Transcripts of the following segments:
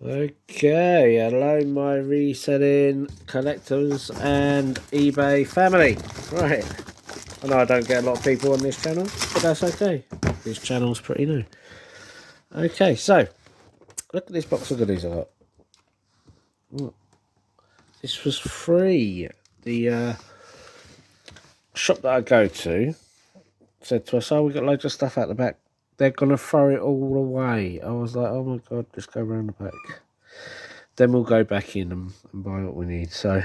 Okay, hello my reselling collectors and eBay family. Right, I know I don't get a lot of people on this channel, but that's okay. This channel's pretty new. Okay, so look at this box of goodies I got. This was free. The shop that I go to said to us, "Oh, we got loads of stuff out the back. They're gonna throw it all away." I was like, "Oh my god, just go around the back. Then we'll go back in and buy what we need." So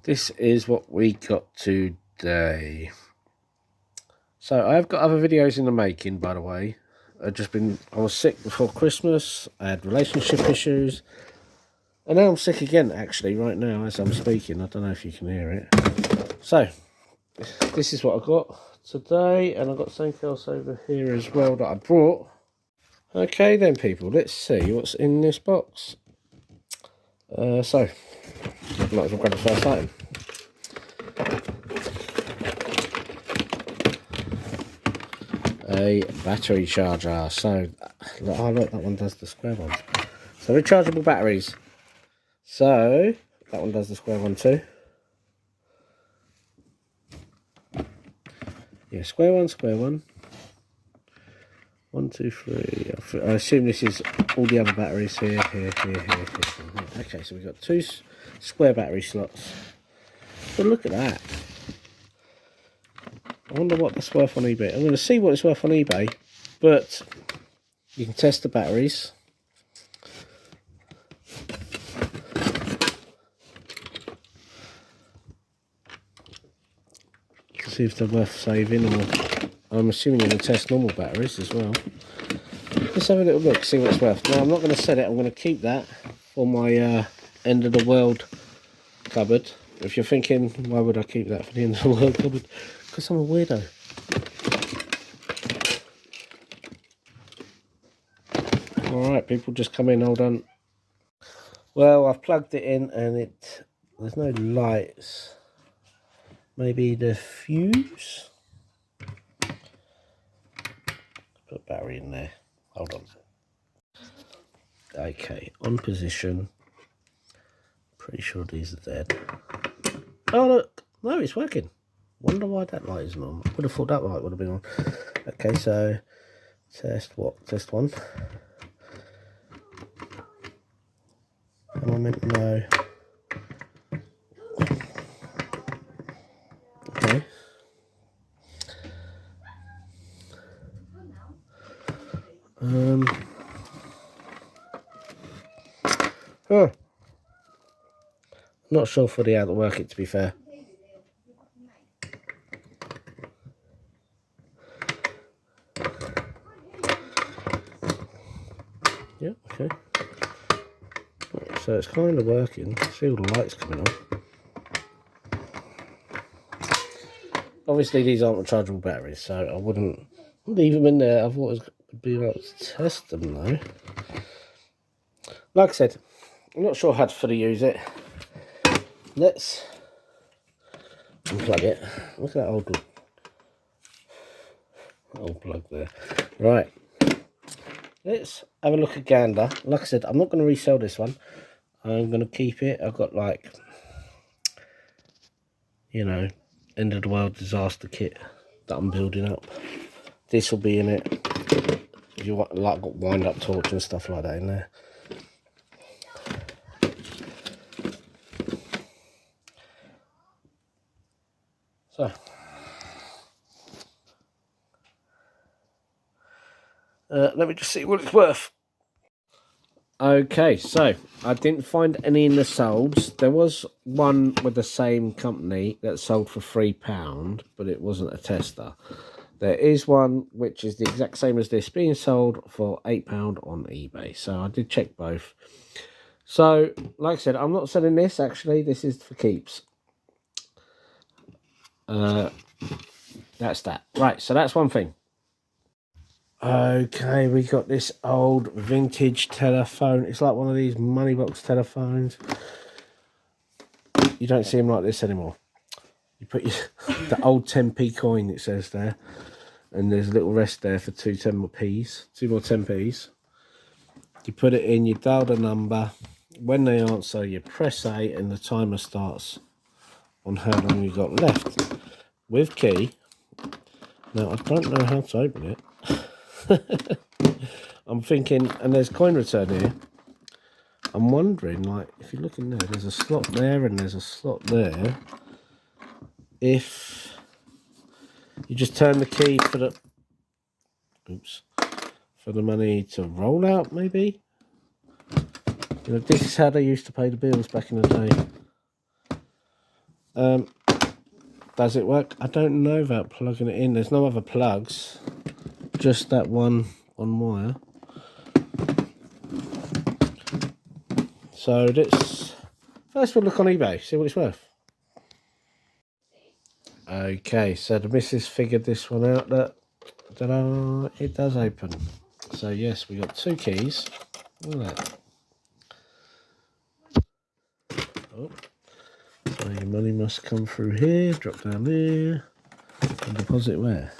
this is what we got today. So I've got other videos in the making, by the way. I was sick before Christmas. I had relationship issues. And now I'm sick again, actually, right now as I'm speaking. I don't know if you can hear it. So, this is what I got today. And I've got something else over here as well that I brought. Okay then, people. Let's see what's in this box. So, I might as well grab the first item. A battery charger. So, oh look, that one does the square ones. So rechargeable batteries. So that one does the square one too. Yeah, square one, square one. 1, 2, 3. I assume this is all the other batteries here. Okay, so we've got 2 square battery slots. But look at that. I wonder what that's worth on eBay. I'm going to see what it's worth on eBay, but you can test the batteries. See if they're worth saving, or I'm assuming you can test normal batteries as well. Let's have a little look, see what it's worth. Now, I'm not going to sell it. I'm going to keep that for my end of the world cupboard. If you're thinking, why would I keep that for the end of the world cupboard? Because I'm a weirdo. Alright, people, just come in, hold on. Well, I've plugged it in and there's no lights. Maybe the fuse? Put battery in there. Hold on. Okay, on position. Pretty sure these are dead. Oh look, no, it's working. Wonder why that light isn't on. I would have thought that light would have been on. Okay, so test what? Test one. Am I meant to know? Okay. Huh. Not sure fully how to work it, to be fair. Yeah, okay. Right, so it's kind of working. See all the lights coming on. Obviously, these aren't rechargeable batteries, so I wouldn't leave them in there. I thought I'd be able to test them, though. Like I said, I'm not sure how to fully use it. Let's unplug it. Look at that old plug there. Right. Let's have a look at gander. Like I said, I'm not going to resell this one. I'm going to keep it. I've got, like, you know, end of the world disaster kit that I'm building up. This will be in it. If you want, like, got wind up torch and stuff like that in there. So, let me just see what it's worth. Okay, so I didn't find any in the solds. There was one with the same company that sold for £3, but it wasn't a tester. There is one which is the exact same as this being sold for £8 on eBay. So I did check both. So, like I said, I'm not selling this, actually. This is for keeps. That's that. Right, so that's one thing. Okay, we got this old vintage telephone. It's like one of these money box telephones. You don't see them like this anymore. You put the old 10p coin, it says there. And there's a little rest there for two more 10p's. You put it in, you dial the number. When they answer, you press A and the timer starts on how long you got left. With key. Now, I don't know how to open it. I'm thinking, and there's coin return here. I'm wondering, like, if you look in there, there's a slot there and there's a slot there. If you just turn the key for the, for the money to roll out, maybe. You know, this is how they used to pay the bills back in the day. Does it work? I don't know about plugging it in. There's no other plugs, just that one wire. So let's first we'll look on eBay, see what it's worth. Okay, so the missus figured this one out that it does open. So yes, we got 2 keys. Look at that. Oh, so your money must come through here, drop down there, and deposit where?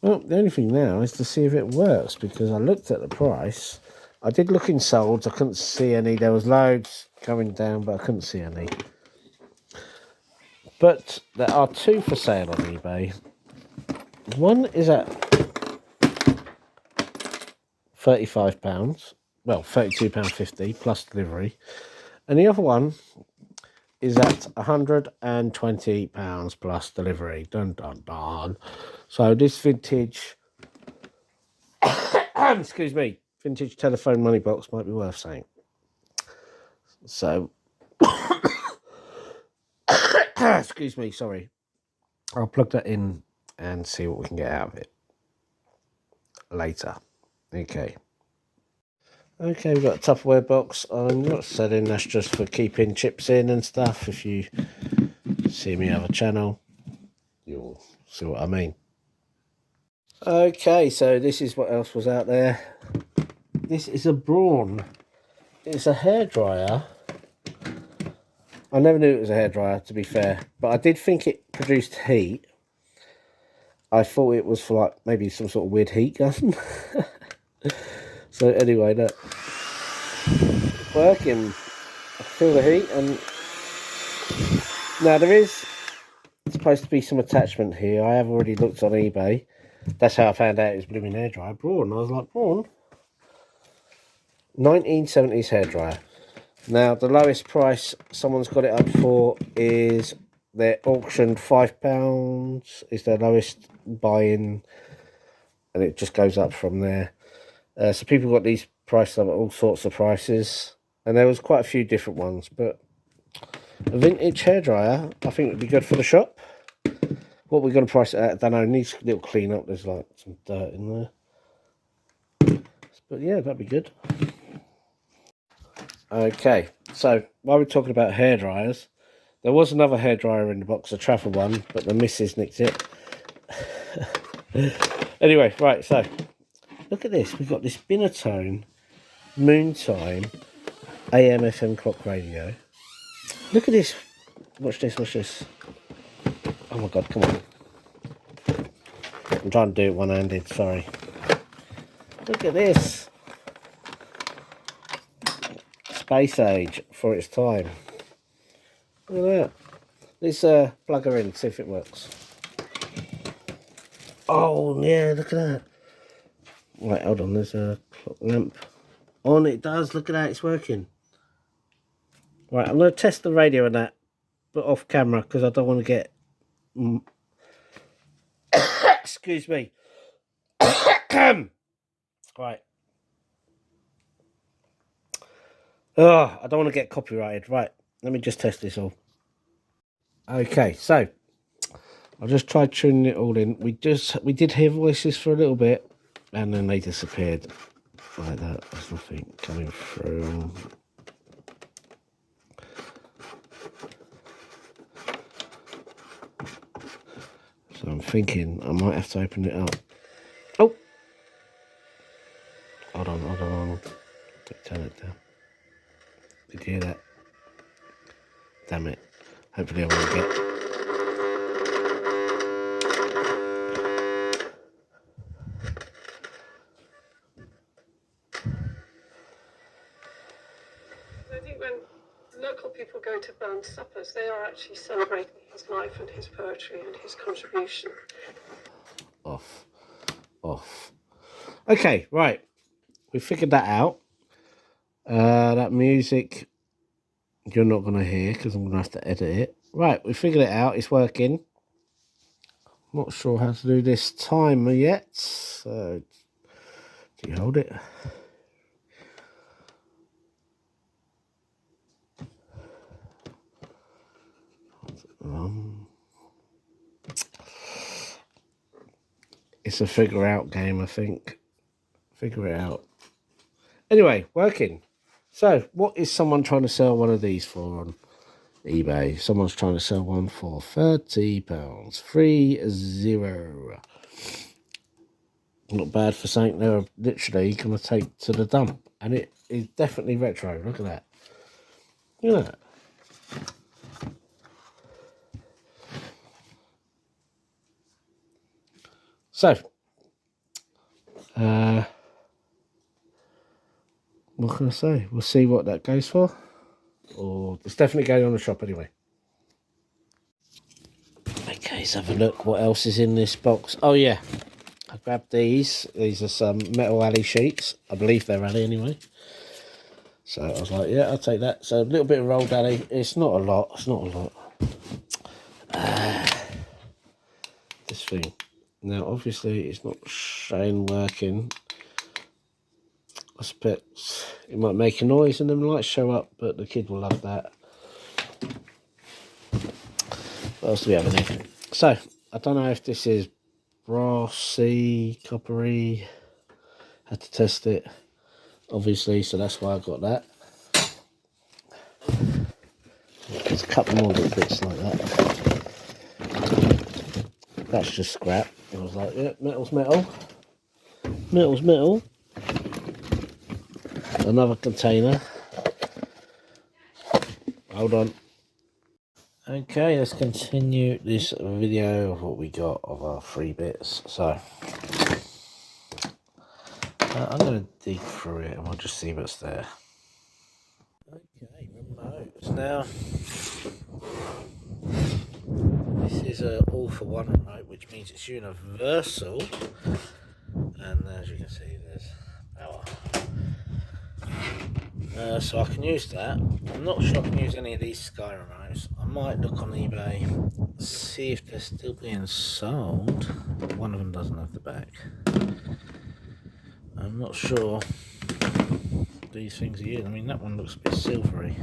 Well, the only thing now is to see if it works, because I looked at the price. I did look in solds, I couldn't see any. There was loads going down, but I couldn't see any. But there are 2 for sale on eBay. One is at £35, well, £32.50 plus delivery. And the other one is at £120 plus delivery. Dun dun dun. So this vintage, excuse me, vintage telephone money box might be worth saying. So, excuse me, sorry. I'll plug that in and see what we can get out of it later. Okay. Okay, we've got a Tupperware box. I'm not selling, that's just for keeping chips in and stuff. If you see me have a channel, you'll see what I mean. Okay, so this is what else was out there. This is a Braun. It's a hairdryer. I never knew it was a hairdryer, to be fair, but I did think it produced heat. I thought it was for like maybe some sort of weird heat gun. So anyway, look, it's working. I feel the heat, and now there is supposed to be some attachment here. I have already looked on eBay. That's how I found out it was blooming hairdryer. Braun. I was like, Braun? 1970s hairdryer. Now, the lowest price someone's got it up for is they're auctioned £5 is their lowest buy-in, and it just goes up from there. So people got these prices up at all sorts of prices, and there was quite a few different ones, but a vintage hairdryer I think would be good for the shop. What we're going to price it at, I don't know, it needs a little clean up. There's like some dirt in there, but yeah, that'd be good. Okay, so while we're talking about hairdryers, there was another hairdryer in the box, a travel one, but the missus nicked it. Anyway, right, so look at this. We've got this Binatone Moontime AM FM clock radio. Look at this. Watch this, watch this. Oh my god, come on. I'm trying to do it one-handed, sorry. Look at this. Space age for its time. Look at that. Let's plug her in, see if it works. Oh yeah, look at that. Right, hold on, there's a clock lamp on. It does, look at that, it's working. Right, I'm going to test the radio and that, but off camera, because I don't want to get... excuse me. Right. Oh, I don't want to get copyrighted. Right, let me just test this all. Okay, so I just tried tuning it all in. We did hear voices for a little bit, and then they disappeared like that. There's nothing coming through. So I'm thinking I might have to open it up. Oh, hold on. Turn it down. Did you hear that? Damn it. Hopefully I won't get... and suppers, they are actually celebrating his life and his poetry and his contribution. Off. Okay, right. We figured that out. That music you're not going to hear because I'm going to have to edit it. Right, we figured it out. It's working. Not sure how to do this timer yet. So, do you hold it? It's a figure out game, I think. Figure it out. Anyway, working. So, what is someone trying to sell one of these for on eBay? Someone's trying to sell one for £30. 30. Not bad for something they're literally going to take to the dump. And it is definitely retro. Look at that. Look at that. So, what can I say? We'll see what that goes for. Or it's definitely going on the shop anyway. Okay, let's have a look. What else is in this box? Oh, yeah. I grabbed these. These are some Metal Alley sheets. I believe they're Alley anyway. So I was like, yeah, I'll take that. So a little bit of Rolled Alley. It's not a lot. It's not a lot. This thing. Now, obviously, it's not showing working. I suspect it might make a noise and then the lights show up, but the kid will love that. What else do we have in here? So, I don't know if this is brassy, coppery. Had to test it, obviously, so that's why I got that. There's a couple more little bits like that. That's just scrap. I was like, yeah, metal's metal. Metal's metal. Another container. Hold on. Okay, let's continue this video of what we got of our 3 bits. So, I'm going to dig through it and we'll just see what's there. Okay, remotes. Now, this is an all-for-one remote, which means it's universal. And as you can see, there's power. So I can use that. I'm not sure I can use any of these Sky remotes. I might look on eBay, see if they're still being sold. One of them doesn't have the back. I'm not sure these things are used. I mean, that one looks a bit silvery.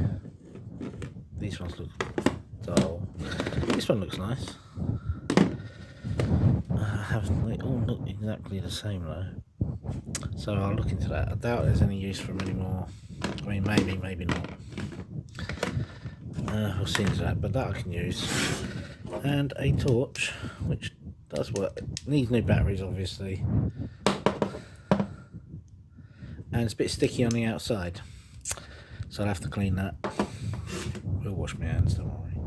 These ones look dull. This one looks nice. They all look exactly the same though. So I'll look into that. I doubt there's any use for them anymore. I mean, maybe not. We'll see into that, but that I can use. And a torch, which does work. Needs new batteries, obviously. And it's a bit sticky on the outside. So I'll have to clean that. We'll wash my hands, don't worry.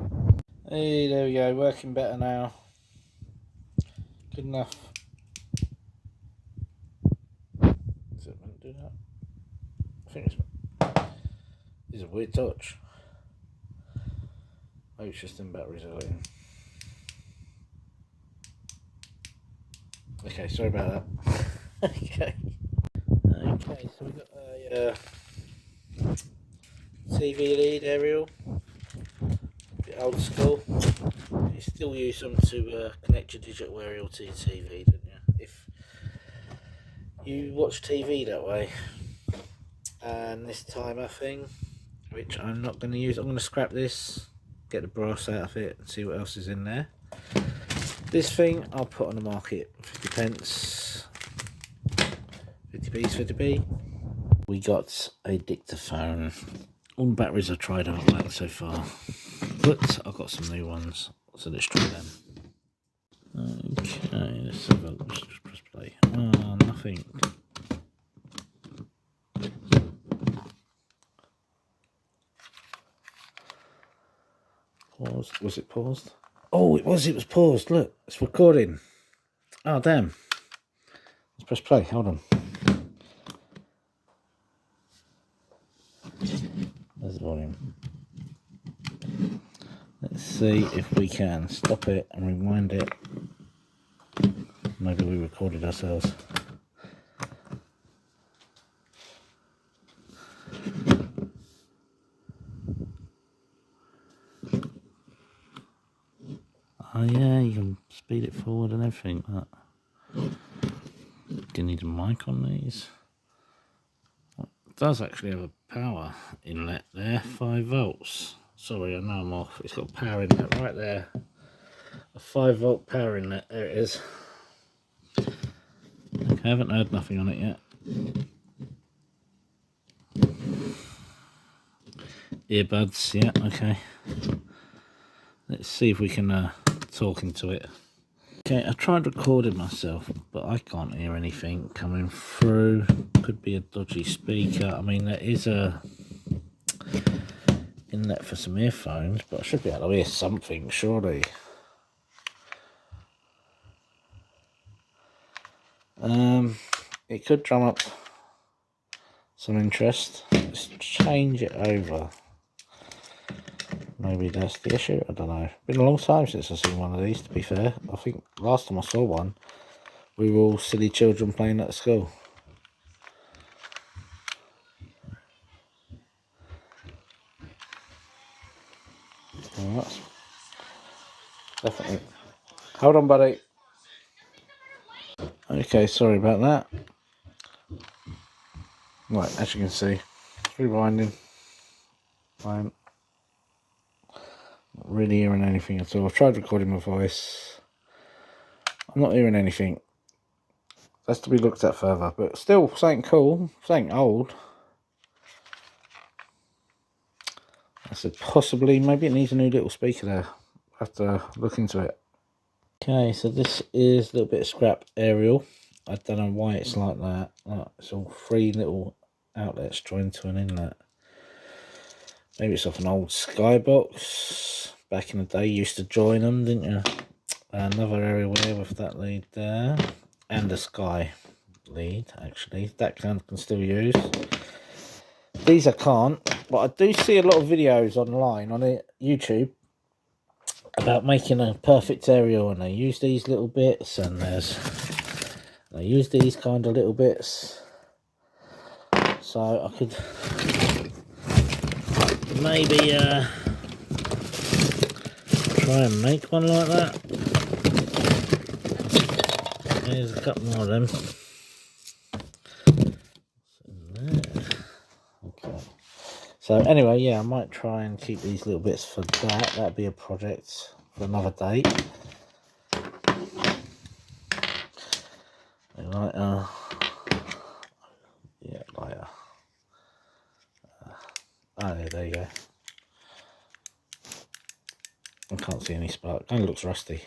Hey, there we go. Working better now. Good enough. Is it meant to do that? I think it's a weird touch. Maybe it's just in batteries are in. Okay, sorry about that. Okay, so we got a TV lead aerial. A bit old school. You still use them to connect your digital aerial to your TV, don't you? If you watch TV that way. And this timer thing, which I'm not going to use. I'm going to scrap this, get the brass out of it and see what else is in there. This thing I'll put on the market, 50 pence, 50p's, 50p. We got a dictaphone. All the batteries I've tried haven't worked so far, but I've got some new ones, so let's try them. Okay, let's have a look. Just press play. Oh, nothing. Paused. Was it paused? Oh, it was paused. Look, it's recording. Oh, damn. Let's press play. Hold on. There's the volume. Let's see if we can stop it and rewind it. Maybe we recorded ourselves. Oh yeah, you can speed it forward and everything. Do you need a mic on these? It does actually have a power inlet there, 5 volts. Sorry, I know I'm off. It's got a power inlet right there. A 5-volt power inlet, there it is. Okay, I haven't heard nothing on it yet. Earbuds, yeah, okay. Let's see if we can talk into it. Okay, I tried recording myself, but I can't hear anything coming through. Could be a dodgy speaker. I mean, there is a inlet for some earphones, but I should be able to hear something, surely. It could drum up some interest. Let's change it over. Maybe that's the issue, I don't know. Been a long time since I've seen one of these, to be fair. I think last time I saw one, we were all silly children playing at school. Oh, that's definitely. Hold on, buddy. Okay, sorry about that. Right, as you can see, it's rewinding. I'm not really hearing anything at all. I've tried recording my voice. I'm not hearing anything. That's to be looked at further, but still something cool, something old. I said possibly, maybe it needs a new little speaker there. I'll have to look into it. Okay, so this is a little bit of scrap aerial. I don't know why it's like that. Oh, it's all 3 little outlets joined to an inlet. Maybe it's off an old Skybox. Back in the day, you used to join them, didn't you? Another aerial there with that lead there. And a Sky lead, actually. That can still use. These I can't, but I do see a lot of videos online on YouTube about making a perfect aerial, and they use these little bits, and they use these kind of little bits. So I could maybe try and make one like that. There's a couple more of them. Okay. So anyway, yeah, I might try and keep these little bits for that. That'd be a project for another date. Lighter. Yeah, lighter. Oh, yeah, there you go. I can't see any spark. Kind of looks rusty.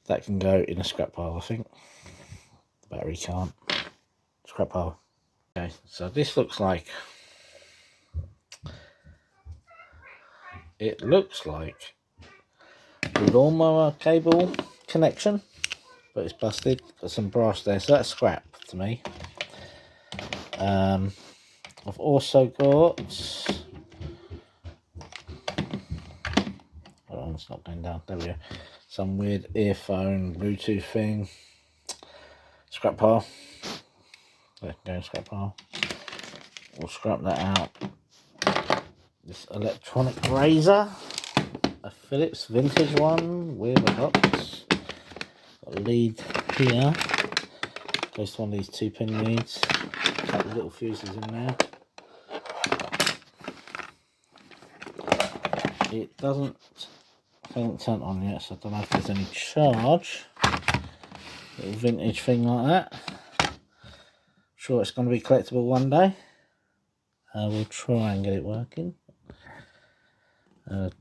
That can go in a scrap pile, I think. The battery can't. Scrap pile. Okay, so this looks like... It looks like a lawnmower cable connection, but it's busted. Got some brass there, so that's scrap to me. I've also got... Oh, it's not going down. There we go. Some weird earphone Bluetooth thing. Scrap pile. There, go in scrap pile. We'll scrap that out. This electronic razor, a Philips vintage one with a box. Got a lead here. Goes to one of these 2-pin leads. A couple of little fuses in there. It doesn't. Hasn't turned on yet, so I don't know if there's any charge. Little vintage thing like that. Sure, it's going to be collectible one day. We'll try and get it working.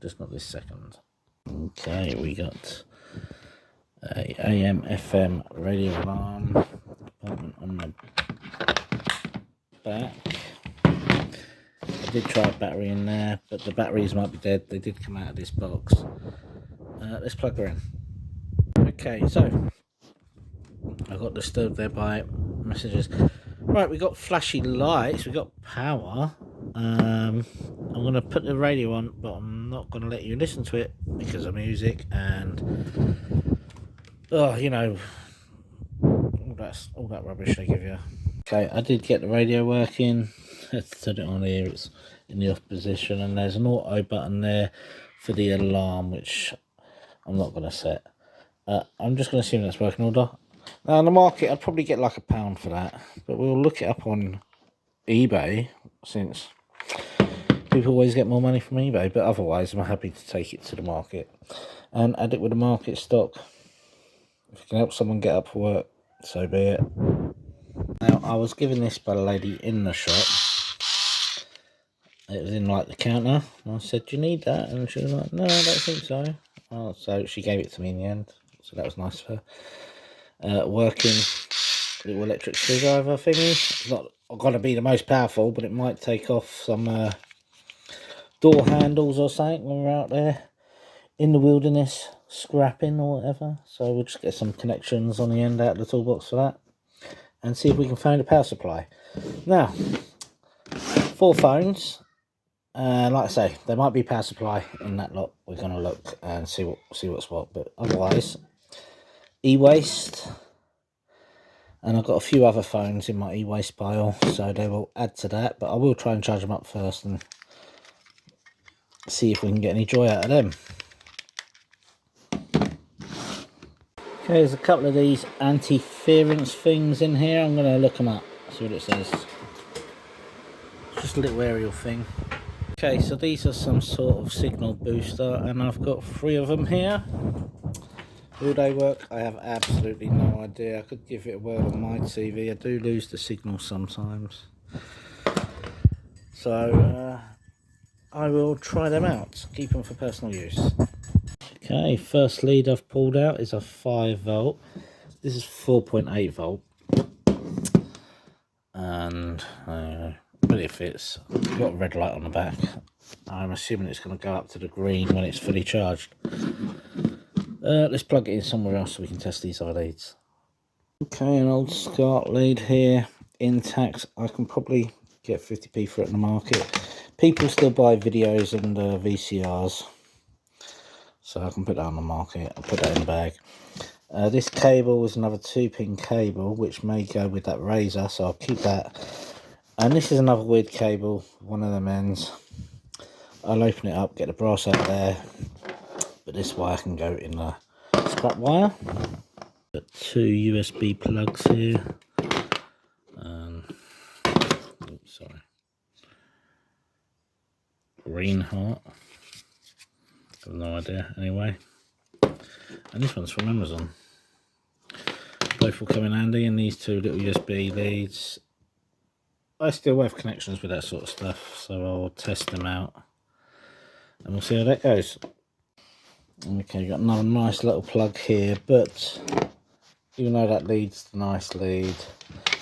Just not this second. Okay, we got a AM FM radio alarm compartment on the back. I did try a battery in there, but the batteries might be dead. They did come out of this box. Let's plug her in. Okay, so I got disturbed there by messages. Right, we got flashy lights, we got power. I I'm going to put the radio on, but I'm not going to let you listen to it because of music and, oh, you know, all that rubbish they give you. Okay, I did get the radio working. Let's turn it on here. It's in the off position, and there's an auto button there for the alarm, which I'm not going to set. I'm just going to assume that's working order. Now, on the market, I'd probably get like £1 for that, but we'll look it up on eBay, since people always get more money from eBay, but otherwise I'm happy to take it to the market and add it with the market stock. If it can help someone get up for work, so be it. Now, I was given this by the lady in the shop. It was in like the counter, and I said, do you need that? And she was like, no, I don't think so. Oh, so she gave it to me in the end, so that was nice of her. Working little electric screwdriver thingy. It's not going to be the most powerful, but it might take off some door handles or something when we're out there in the wilderness scrapping or whatever. So we'll just get some connections on the end out of the toolbox for that and see if we can find a power supply. Now, 4 phones, and like I say, there might be power supply in that lot. We're going to look and see what's what, but otherwise, e-waste. And I've got a few other phones in my e-waste pile, so they will add to that, but I will try and charge them up first and see if we can get any joy out of them. Okay, there's a couple of these anti-ference things in here. I'm going to look them up, see what it says. It's just a little aerial thing. Okay, so these are some sort of signal booster, and I've got 3 of them here. Will they work? I have absolutely no idea. I could give it a whirl on my TV. I do lose the signal sometimes. So, I will try them out. Keep them for personal use. Okay, first lead I've pulled out is a 5 volt. This is 4.8 volt. And, but it fits. It's got a red light on the back. I'm assuming it's going to go up to the green when it's fully charged. Let's plug it in somewhere else so we can test these other leads. Okay, an old SCART lead here, intact. I can probably get 50p for it in the market. People still buy videos and VCRs, so I can put that on the market. I'll put that in the bag. This cable is another 2-pin cable, which may go with that razor, so I'll keep that. And this is another weird cable, one of them ends. I'll open it up, get the brass out there, but this wire can go in the scrap wire. Got 2 USB plugs here. Oops, sorry. Green heart. Got no idea. Anyway, and this one's from Amazon. Both will come in handy, and these 2 little USB leads. I still have connections with that sort of stuff, so I'll test them out and we'll see how that goes. Okay, got another nice little plug here, but even though that leads the nice lead,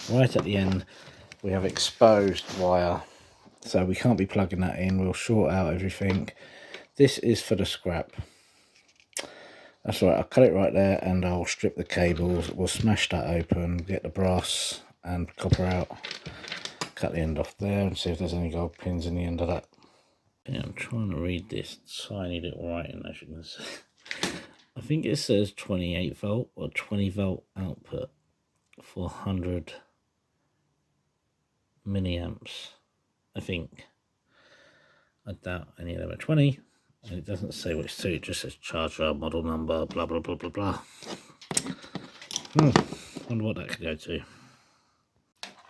right at the end we have exposed wire, so we can't be plugging that in. We'll short out everything. This is for the scrap. That's right, I'll cut it right there and I'll strip the cables. We'll smash that open, get the brass and copper out, cut the end off there and see if there's any gold pins in the end of that. Yeah, I'm trying to read this tiny little writing, as you can see. I think it says 28 volt or 20 volt output, 400 milliamps, I think. I doubt any of them are 20, and it doesn't say which 2, it just says charger, model number, blah blah blah blah blah. Wonder what that could go to.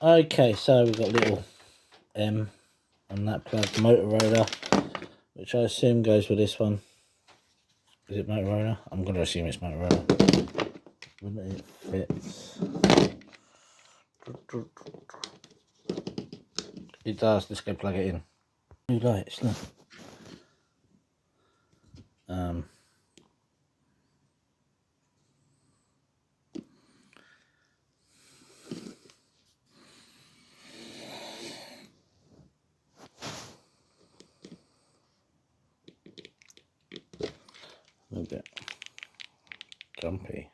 Okay, so we've got little M on that plug, Motorola, which I assume goes with this one. Is it Motorola? I'm going to assume it's Motorola. When it fits. It does. Let's go plug it in. New lights, look. A little bit jumpy.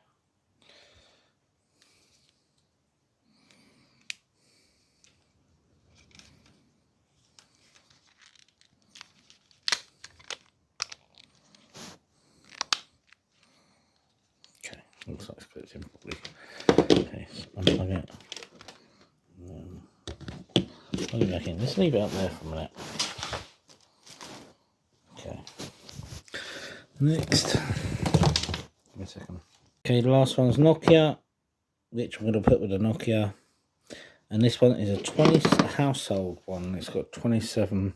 Looks like it's clipped in properly. Okay, so unplug it. Plug it back in. Let's leave it up there for a minute. Okay. Next. Give me a second. Okay, the last one's Nokia, which I'm going to put with the Nokia. And this one is a household one. It's got 27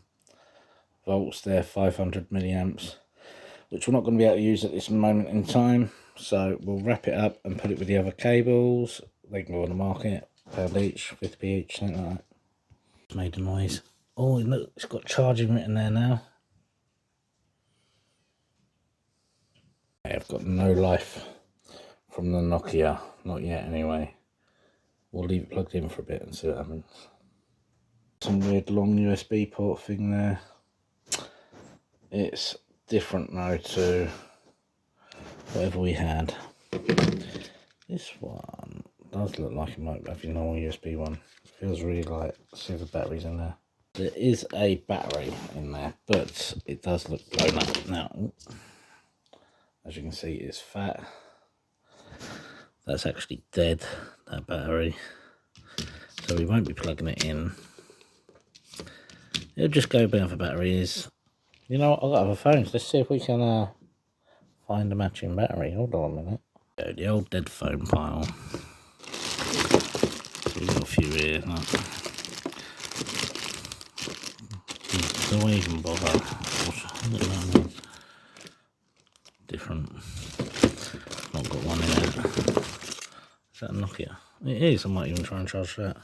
volts there, 500 milliamps, which we're not going to be able to use at this moment in time. So we'll wrap it up and put it with the other cables. They can go on the market, £1 each, 50p each, something like that. It's made a noise. Oh, look, it's got charging written there now. I've got no life from the Nokia, not yet anyway. We'll leave it plugged in for a bit and see what happens. Some weird long USB port thing there. It's different now to whatever we had. This one does look like it might have a normal USB one. It feels really light. See the batteries in there. There is a battery in there, but it does look blown up now. As you can see, it's fat. That's actually dead, that battery. So we won't be plugging it in. It'll just go where the battery is. You know what, I've got other phones. Let's see if we can find a matching battery. Hold on a minute. So the old dead phone pile. So we've got a few here. Look. Do I even bother? Different. Not got one here. Is that a Nokia? It is. I might even try and charge that.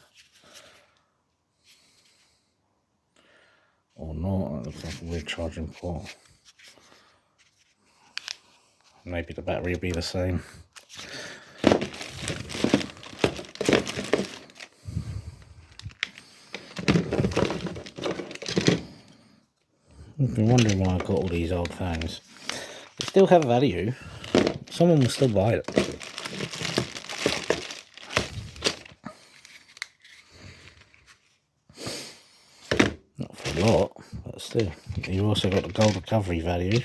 Or not. That looks like a weird charging port. Maybe the battery will be the same. I've been wondering why I got all these old phones. They still have value. Someone will still buy it. Not for a lot, but still. You've also got the gold recovery value.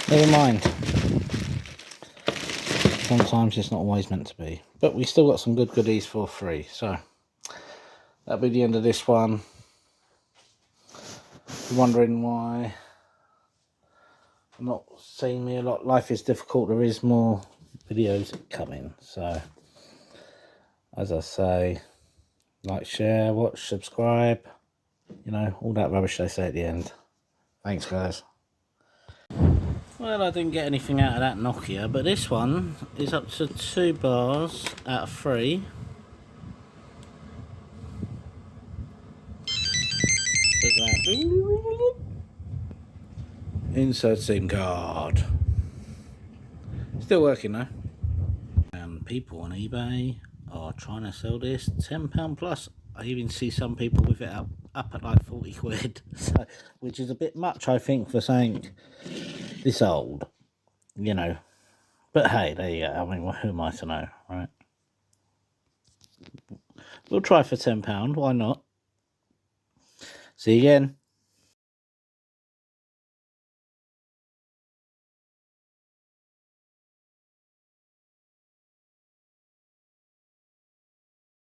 Never mind. Sometimes it's not always meant to be. But we still got some good goodies for free. So, that'll be the end of this one. If you're wondering why I'm not seeing me a lot, life is difficult. There is more videos coming. So, as I say, like, share, watch, subscribe. You know, all that rubbish they say at the end. Thanks, guys. Well, I didn't get anything out of that Nokia, but this one is up to 2 bars out of 3. Look at that. Insert SIM card. Still working though. And people on eBay are trying to sell this £10 plus. I even see some people with it up at like 40 quid, so, which is a bit much, I think, for saying this old, you know. But hey, there you go. I mean, who am I to know, right? We'll try for £10. Why not? See you again.